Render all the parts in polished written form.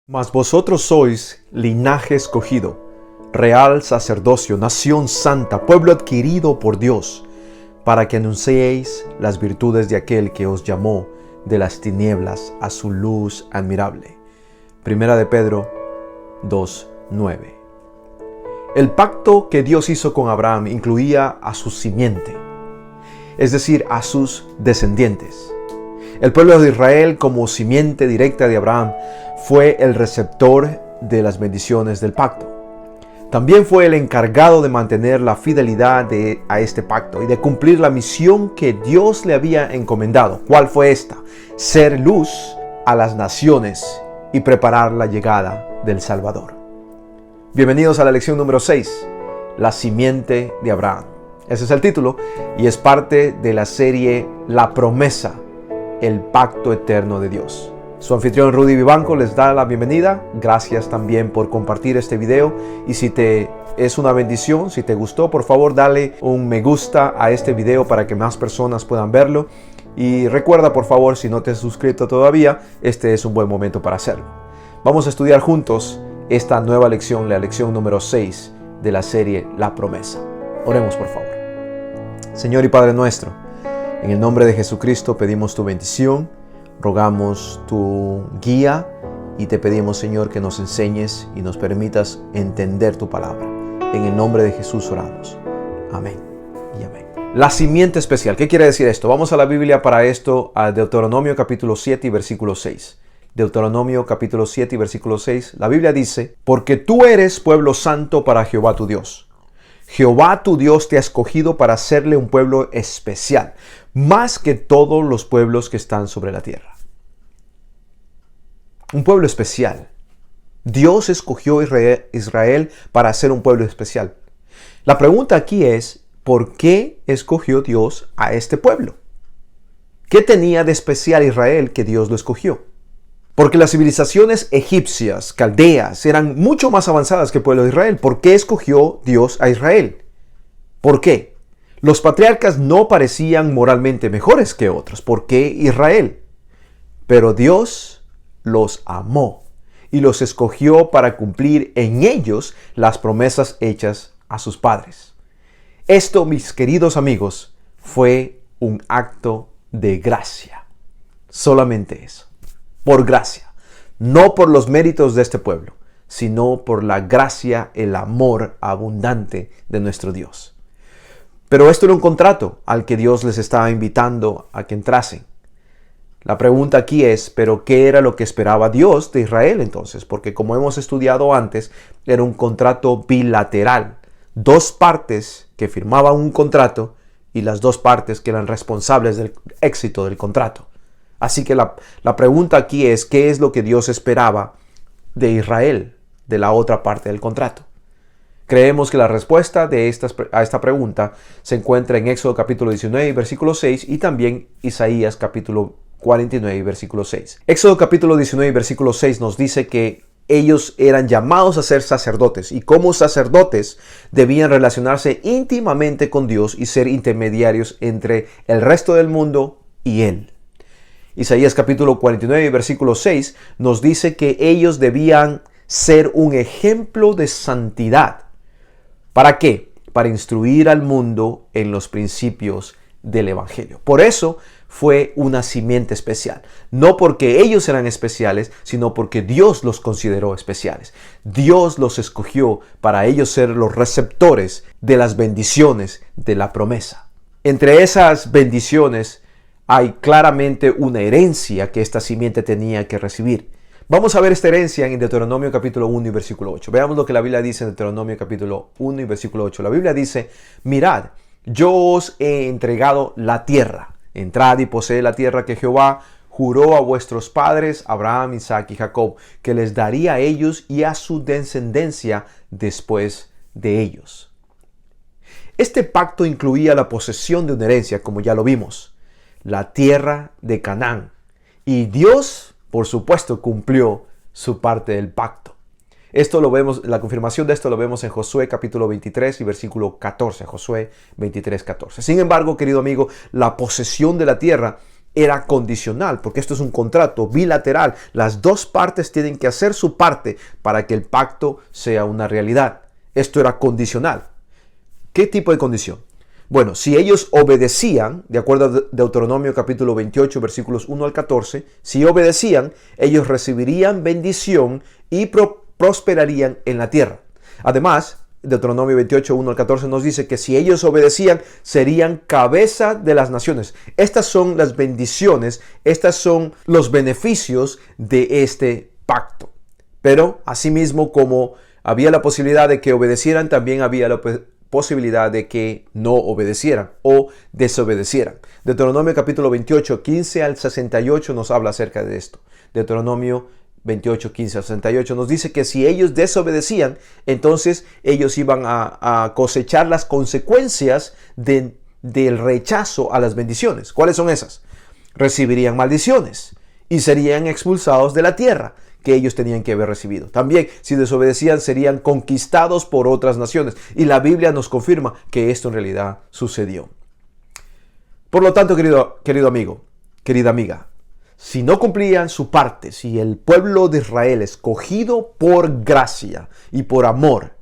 Mas vosotros sois linaje escogido, real sacerdocio, nación santa, pueblo adquirido por Dios, para que anunciéis las virtudes de aquel que os llamó de las tinieblas a su luz admirable. Primera de Pedro 2:9. El pacto que Dios hizo con Abraham incluía a su simiente, es decir, a sus descendientes. El pueblo de Israel, como simiente directa de Abraham, fue el receptor de las bendiciones del pacto. También fue el encargado de mantener la fidelidad a este pacto y de cumplir la misión que Dios le había encomendado. ¿Cuál fue esta? Ser luz a las naciones y preparar la llegada del Salvador. Bienvenidos a la lección número 6, la simiente de Abraham. Ese es el título y es parte de la serie La Promesa, el pacto eterno de Dios. Su anfitrión Rudy Vivanco les da la bienvenida. Gracias también por compartir este video, y si te es una bendición, si te gustó, por favor dale un me gusta a este video para que más personas puedan verlo. Y recuerda, por favor, si no te has suscrito todavía, este es un buen momento para hacerlo. Vamos a estudiar juntos esta nueva lección, la lección número 6 de la serie La Promesa. Oremos, por favor. Señor y Padre nuestro, en el nombre de Jesucristo pedimos tu bendición, rogamos tu guía y te pedimos, Señor, que nos enseñes y nos permitas entender tu palabra. En el nombre de Jesús oramos. Amén y amén. La simiente especial. ¿Qué quiere decir esto? Vamos a la Biblia para esto, a Deuteronomio capítulo 7 y versículo 6. Deuteronomio capítulo 7 y versículo 6. La Biblia dice: porque tú eres pueblo santo para Jehová tu Dios. Jehová tu Dios te ha escogido para hacerle un pueblo especial, más que todos los pueblos que están sobre la tierra. Un pueblo especial. Dios escogió a Israel para ser un pueblo especial. La pregunta aquí es, ¿por qué escogió Dios a este pueblo? ¿Qué tenía de especial Israel que Dios lo escogió? Porque las civilizaciones egipcias, caldeas, eran mucho más avanzadas que el pueblo de Israel. ¿Por qué escogió Dios a Israel? ¿Por qué? Los patriarcas no parecían moralmente mejores que otros. ¿Por qué Israel? Pero Dios los amó y los escogió para cumplir en ellos las promesas hechas a sus padres. Esto, mis queridos amigos, fue un acto de gracia. Solamente eso. Por gracia, no por los méritos de este pueblo, sino por la gracia, el amor abundante de nuestro Dios. Pero esto era un contrato al que Dios les estaba invitando a que entrasen. La pregunta aquí es, ¿pero qué era lo que esperaba Dios de Israel entonces? Porque como hemos estudiado antes, era un contrato bilateral. Dos partes que firmaban un contrato y las dos partes que eran responsables del éxito del contrato. Así que la pregunta aquí es, ¿qué es lo que Dios esperaba de Israel, de la otra parte del contrato? Creemos que la respuesta a esta pregunta se encuentra en Éxodo capítulo 19, versículo 6 y también Isaías capítulo 49, versículo 6. Éxodo capítulo 19, versículo 6 nos dice que ellos eran llamados a ser sacerdotes y como sacerdotes debían relacionarse íntimamente con Dios y ser intermediarios entre el resto del mundo y Él. Isaías capítulo 49, versículo 6 nos dice que ellos debían ser un ejemplo de santidad. ¿Para qué? Para instruir al mundo en los principios del Evangelio. Por eso fue una simiente especial. No porque ellos eran especiales, sino porque Dios los consideró especiales. Dios los escogió para ellos ser los receptores de las bendiciones de la promesa. Entre esas bendiciones hay claramente una herencia que esta simiente tenía que recibir. Vamos a ver esta herencia en Deuteronomio capítulo 1 y versículo 8. Veamos lo que la Biblia dice en Deuteronomio capítulo 1 y versículo 8. La Biblia dice: mirad, yo os he entregado la tierra. Entrad y poseed la tierra que Jehová juró a vuestros padres, Abraham, Isaac y Jacob, que les daría a ellos y a su descendencia después de ellos. Este pacto incluía la posesión de una herencia, como ya lo vimos, la tierra de Canaán. Y Dios, por supuesto, cumplió su parte del pacto. Esto lo vemos, la confirmación de esto lo vemos en Josué capítulo 23 y versículo 14. Josué 23, 14. Sin embargo, querido amigo, la posesión de la tierra era condicional, porque esto es un contrato bilateral. Las dos partes tienen que hacer su parte para que el pacto sea una realidad. Esto era condicional. ¿Qué tipo de condición? Bueno, si ellos obedecían, de acuerdo a Deuteronomio capítulo 28, versículos 1 al 14, si obedecían, ellos recibirían bendición y prosperarían en la tierra. Además, Deuteronomio 28, 1 al 14 nos dice que si ellos obedecían, serían cabeza de las naciones. Estas son las bendiciones, estos son los beneficios de este pacto. Pero, asimismo, como había la posibilidad de que obedecieran, también había la posibilidad de que no obedecieran o desobedecieran. Deuteronomio capítulo 28, 15 al 68 nos habla acerca de esto. Deuteronomio 28, 15 al 68 nos dice que si ellos desobedecían, entonces ellos iban a cosechar las consecuencias del rechazo a las bendiciones. ¿Cuáles son esas? Recibirían maldiciones y serían expulsados de la tierra que ellos tenían que haber recibido. También, si desobedecían, serían conquistados por otras naciones. Y la Biblia nos confirma que esto en realidad sucedió. Por lo tanto, querido amigo, querida amiga, si no cumplían su parte, si el pueblo de Israel, escogido por gracia y por amor,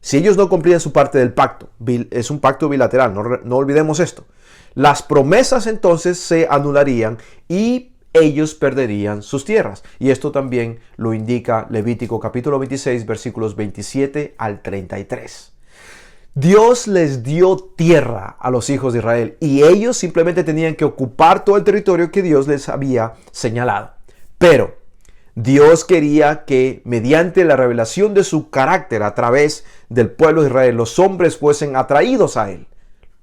si ellos no cumplían su parte del pacto, es un pacto bilateral, no olvidemos esto, las promesas entonces se anularían y ellos perderían sus tierras. Y esto también lo indica Levítico capítulo 26, versículos 27 al 33. Dios les dio tierra a los hijos de Israel y ellos simplemente tenían que ocupar todo el territorio que Dios les había señalado. Pero Dios quería que mediante la revelación de su carácter a través del pueblo de Israel, los hombres fuesen atraídos a Él.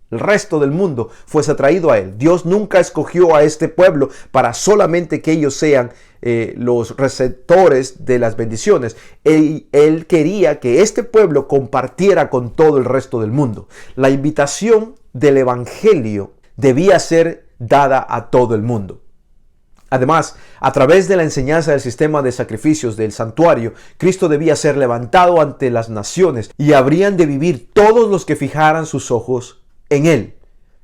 El resto del mundo fuese atraído a Él. Dios nunca escogió a este pueblo para solamente que ellos sean los receptores de las bendiciones. Él quería que este pueblo compartiera con todo el resto del mundo. La invitación del evangelio debía ser dada a todo el mundo. Además, a través de la enseñanza del sistema de sacrificios del santuario, Cristo debía ser levantado ante las naciones y habrían de vivir todos los que fijaran sus ojos en Él.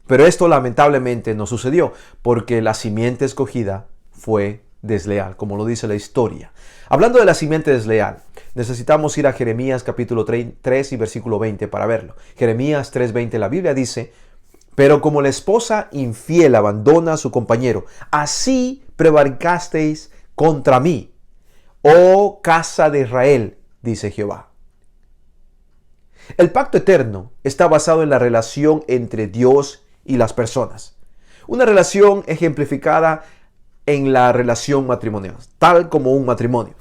Pero esto lamentablemente no sucedió porque la simiente escogida fue desleal, como lo dice la historia. Hablando de la simiente desleal, necesitamos ir a Jeremías capítulo 3 y versículo 20 para verlo. Jeremías 3:20, la Biblia dice: pero como la esposa infiel abandona a su compañero, así prevaricasteis contra mí, oh casa de Israel, dice Jehová. El pacto eterno está basado en la relación entre Dios y las personas. Una relación ejemplificada en la relación matrimonial, tal como un matrimonio.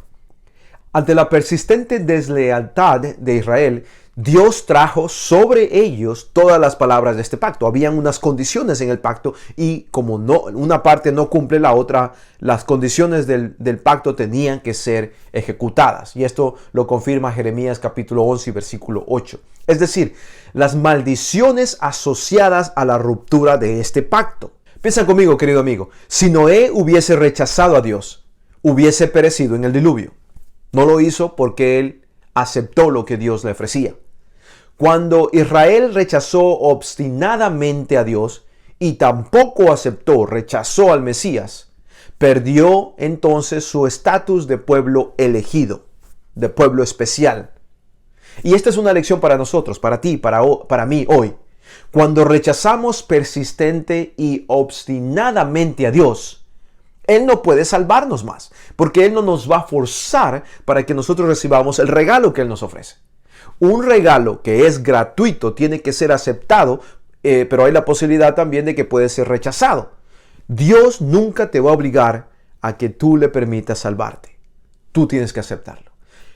Ante la persistente deslealtad de Israel, Dios trajo sobre ellos todas las palabras de este pacto. Habían unas condiciones en el pacto y como una parte no cumple la otra, las condiciones del pacto tenían que ser ejecutadas. Y esto lo confirma Jeremías capítulo 11 versículo 8. Es decir, las maldiciones asociadas a la ruptura de este pacto. Piensa conmigo, querido amigo, si Noé hubiese rechazado a Dios, hubiese perecido en el diluvio. No lo hizo porque él aceptó lo que Dios le ofrecía. Cuando Israel rechazó obstinadamente a Dios y tampoco rechazó al Mesías, perdió entonces su estatus de pueblo elegido, de pueblo especial. Y esta es una lección para nosotros, para ti, para mí hoy. Cuando rechazamos persistente y obstinadamente a Dios, Él no puede salvarnos más, porque Él no nos va a forzar para que nosotros recibamos el regalo que Él nos ofrece. Un regalo que es gratuito tiene que ser aceptado, pero hay la posibilidad también de que puede ser rechazado. Dios nunca te va a obligar a que tú le permitas salvarte. Tú tienes que aceptarlo.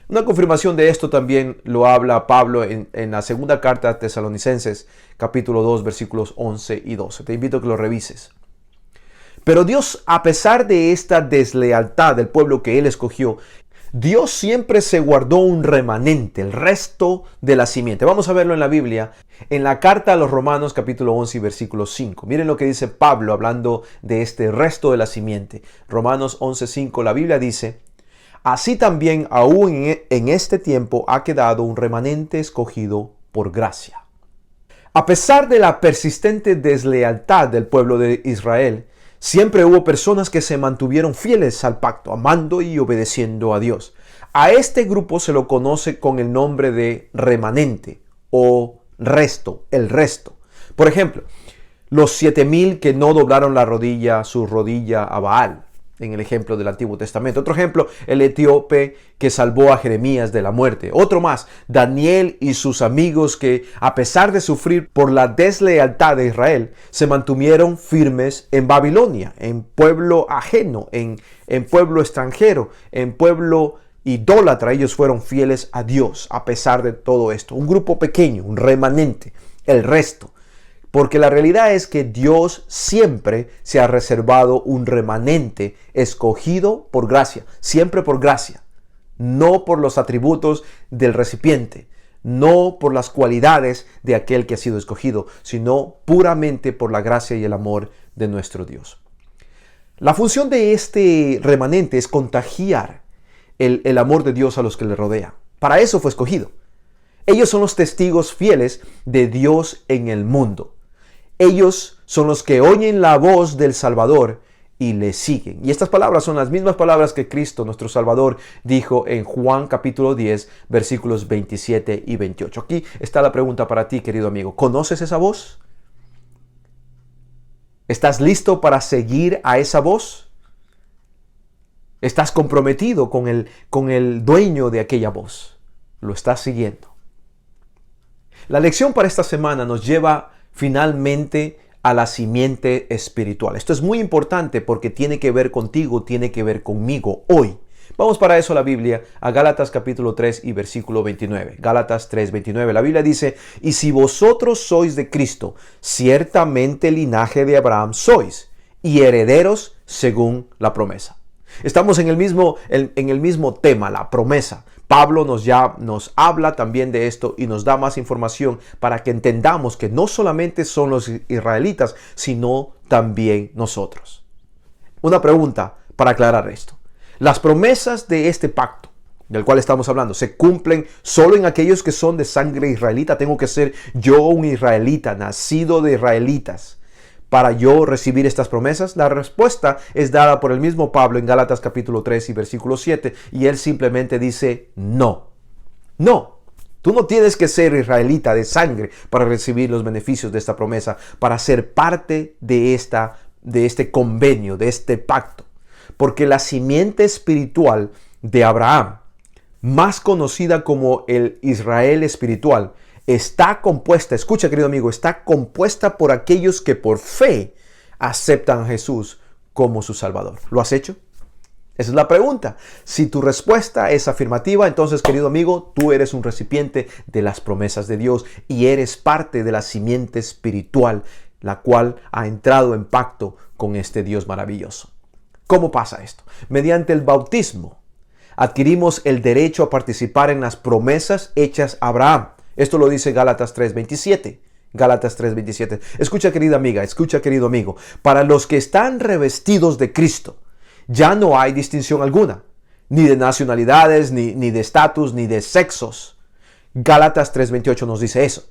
Una confirmación de esto también lo habla Pablo en la segunda carta a Tesalonicenses, capítulo 2, versículos 11 y 12. Te invito a que lo revises. Pero Dios, a pesar de esta deslealtad del pueblo que Él escogió, Dios siempre se guardó un remanente, el resto de la simiente. Vamos a verlo en la Biblia, en la carta a los Romanos capítulo 11 y versículo 5. Miren lo que dice Pablo hablando de este resto de la simiente. Romanos 11:5, la Biblia dice: así también aún en este tiempo ha quedado un remanente escogido por gracia. A pesar de la persistente deslealtad del pueblo de Israel, Siempre hubo personas que se mantuvieron fieles al pacto, amando y obedeciendo a Dios. A este grupo se lo conoce con el nombre de remanente o resto, el resto. Por ejemplo, los 7,000 que no doblaron su rodilla a Baal, en el ejemplo del Antiguo Testamento. Otro ejemplo, el etíope que salvó a Jeremías de la muerte. Otro más, Daniel y sus amigos que, a pesar de sufrir por la deslealtad de Israel, se mantuvieron firmes en Babilonia, en pueblo ajeno, en pueblo extranjero, en pueblo idólatra. Ellos fueron fieles a Dios a pesar de todo esto. Un grupo pequeño, un remanente, el resto. Porque la realidad es que Dios siempre se ha reservado un remanente escogido por gracia, siempre por gracia, no por los atributos del recipiente, no por las cualidades de aquel que ha sido escogido, sino puramente por la gracia y el amor de nuestro Dios. La función de este remanente es contagiar el amor de Dios a los que le rodean. Para eso fue escogido. Ellos son los testigos fieles de Dios en el mundo. Ellos son los que oyen la voz del Salvador y le siguen. Y estas palabras son las mismas palabras que Cristo, nuestro Salvador, dijo en Juan capítulo 10, versículos 27 y 28. Aquí está la pregunta para ti, querido amigo. ¿Conoces esa voz? ¿Estás listo para seguir a esa voz? ¿Estás comprometido con el dueño de aquella voz? ¿Lo estás siguiendo? La lección para esta semana nos lleva finalmente a la simiente espiritual. Esto es muy importante porque tiene que ver contigo, tiene que ver conmigo hoy. Vamos para eso a la Biblia, a Gálatas capítulo 3 y versículo 29. Gálatas 3, 29. La Biblia dice, y si vosotros sois de Cristo, ciertamente linaje de Abraham sois, y herederos según la promesa. Estamos en el mismo tema, la promesa. Pablo nos habla también de esto y nos da más información para que entendamos que no solamente son los israelitas, sino también nosotros. Una pregunta para aclarar esto. Las promesas de este pacto, del cual estamos hablando, ¿se cumplen solo en aquellos que son de sangre israelita? ¿Tengo que ser yo un israelita, nacido de israelitas, para yo recibir estas promesas? La respuesta es dada por el mismo Pablo en Gálatas capítulo 3 y versículo 7, y él simplemente dice no. No, tú no tienes que ser israelita de sangre para recibir los beneficios de esta promesa, para ser parte de este convenio, de este pacto. Porque la simiente espiritual de Abraham, más conocida como el Israel espiritual, está compuesta, escucha querido amigo, está compuesta por aquellos que por fe aceptan a Jesús como su Salvador. ¿Lo has hecho? Esa es la pregunta. Si tu respuesta es afirmativa, entonces querido amigo, tú eres un recipiente de las promesas de Dios y eres parte de la simiente espiritual, la cual ha entrado en pacto con este Dios maravilloso. ¿Cómo pasa esto? Mediante el bautismo adquirimos el derecho a participar en las promesas hechas a Abraham. Esto lo dice Gálatas 3:27. Gálatas 3:27. Escucha querida amiga, escucha querido amigo. Para los que están revestidos de Cristo, ya no hay distinción alguna, ni de nacionalidades, ni de estatus, ni de sexos. Gálatas 3:28 nos dice eso.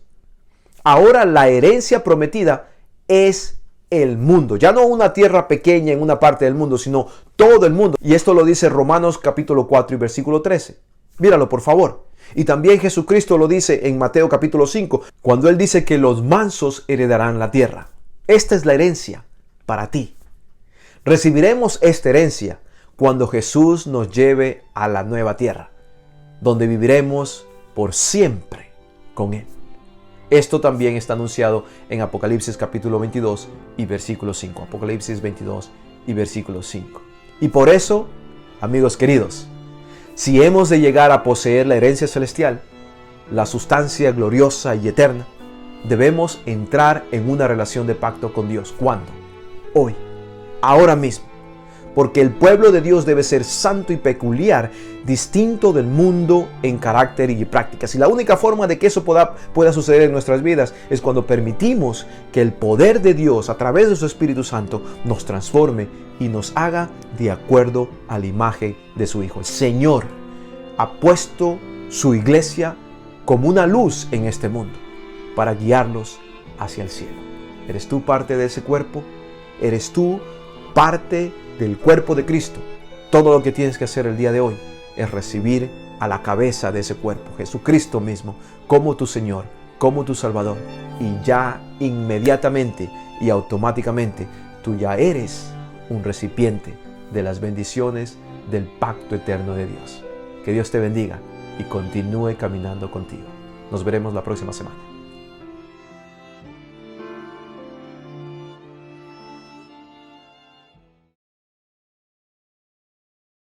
Ahora la herencia prometida es el mundo. Ya no una tierra pequeña en una parte del mundo, sino todo el mundo. Y esto lo dice Romanos capítulo 4 y versículo 13. Míralo por favor. Y también Jesucristo lo dice en Mateo capítulo 5, cuando Él dice que los mansos heredarán la tierra. Esta es la herencia para ti. Recibiremos esta herencia cuando Jesús nos lleve a la nueva tierra, donde viviremos por siempre con Él. Esto también está anunciado en Apocalipsis capítulo 22 y versículo 5. Apocalipsis 22 y versículo 5. Y por eso, amigos queridos, si hemos de llegar a poseer la herencia celestial, la sustancia gloriosa y eterna, debemos entrar en una relación de pacto con Dios. ¿Cuándo? Hoy, ahora mismo. Porque el pueblo de Dios debe ser santo y peculiar, distinto del mundo en carácter y prácticas. Y la única forma de que eso pueda suceder en nuestras vidas es cuando permitimos que el poder de Dios a través de su Espíritu Santo nos transforme y nos haga de acuerdo a la imagen de su Hijo. El Señor ha puesto su iglesia como una luz en este mundo para guiarlos hacia el cielo. ¿Eres tú parte de ese cuerpo? ¿Eres tú parte del cuerpo de Cristo. Todo lo que tienes que hacer el día de hoy es recibir a la cabeza de ese cuerpo, Jesucristo mismo, como tu Señor, como tu Salvador. Y ya inmediatamente y automáticamente tú ya eres un recipiente de las bendiciones del pacto eterno de Dios. Que Dios te bendiga y continúe caminando contigo. Nos veremos la próxima semana.